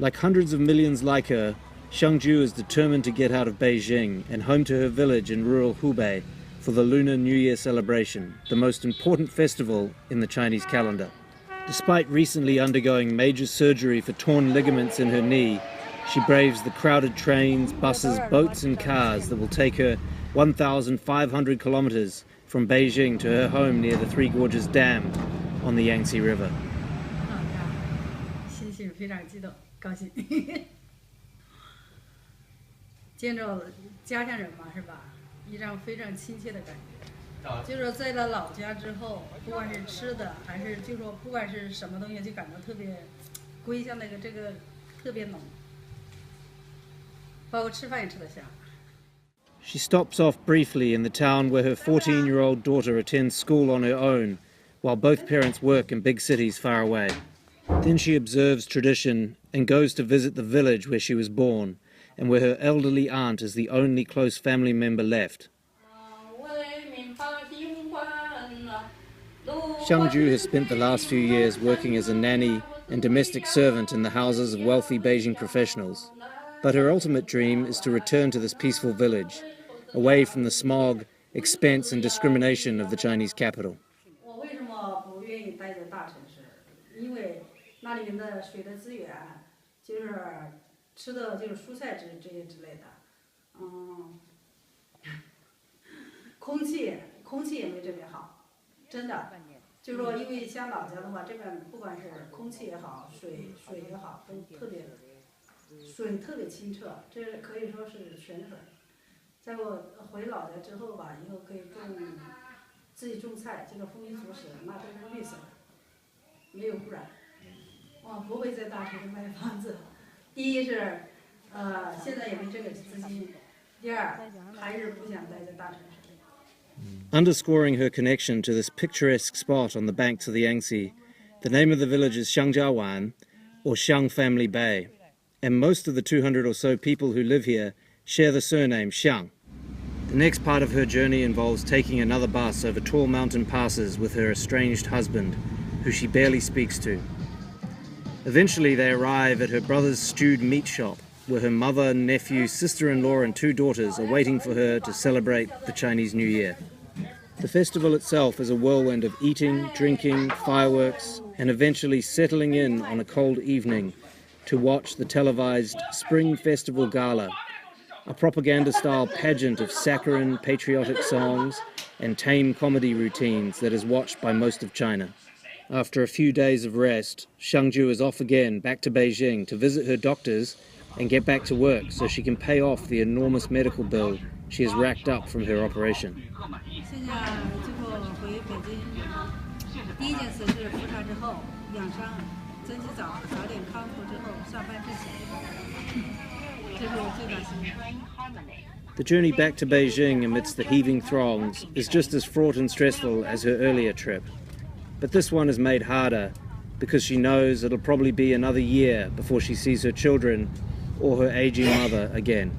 Like hundreds of millions like her, Xiang Ju is determined to get out of Beijing and home to her village in rural Hubei for the Lunar New Year celebration, the most important festival in the Chinese calendar. Despite recently undergoing major surgery for torn ligaments in her knee, she braves the crowded trains, buses, boats and cars that will take her 1,500 kilometers from Beijing to her home near the Three Gorges Dam on the Yangtze River. 心情非常激动，高兴。见着家乡人嘛，是吧？一张非常亲切的感觉。就是说，在了老家之后，不管是吃的，还是就说不管是什么东西，就感到特别归乡那个这个特别浓，包括吃饭也吃得香。 She stops off briefly in the town where her 14-year-old daughter attends school on her own, while both parents work in big cities far away. Then she observes tradition and goes to visit the village where she was born, and where her elderly aunt is the only close family member left. Xiang Ju has spent the last few years working as a nanny and domestic servant in the houses of wealthy Beijing professionals. But her ultimate dream is to return to this peaceful village, away from the smog, expense and discrimination of the Chinese capital. 吃的就是蔬菜这些之类的，空气也没这边好，真的，就是说，因为像老家的话，这边不管是空气也好，水也好，都特别，水特别清澈，这可以说是泉水。在我回老家之后吧，以后可以自己种菜，这个丰衣足食，那都是绿色的，没有污染。不会在大城市买房子。 第一是，现在也没这个资金；第二，还是不想待在大城市。 Underscoring her connection to this picturesque spot on the banks of the Yangtze, the name of the village is Xiangjiawan, or Xiang Family Bay, and most of the 200 or so people who live here share the surname Xiang. The next part of her journey involves taking another bus over tall mountain passes with her estranged husband, who she barely speaks to. Eventually they arrive at her brother's stewed meat shop, where her mother, nephew, sister-in-law and 2 daughters are waiting for her to celebrate the Chinese New Year. The festival itself is a whirlwind of eating, drinking, fireworks, and eventually settling in on a cold evening to watch the televised Spring Festival Gala, a propaganda-style pageant of saccharine, patriotic songs and tame comedy routines that is watched by most of China. After a few days of rest, Xiang Ju is off again back to Beijing to visit her doctors and get back to work so she can pay off the enormous medical bill she has racked up from her operation. The journey back to Beijing amidst the heaving throngs is just as fraught and stressful as her earlier trip. But this one is made harder because she knows it'll probably be another year before she sees her children or her aging mother again.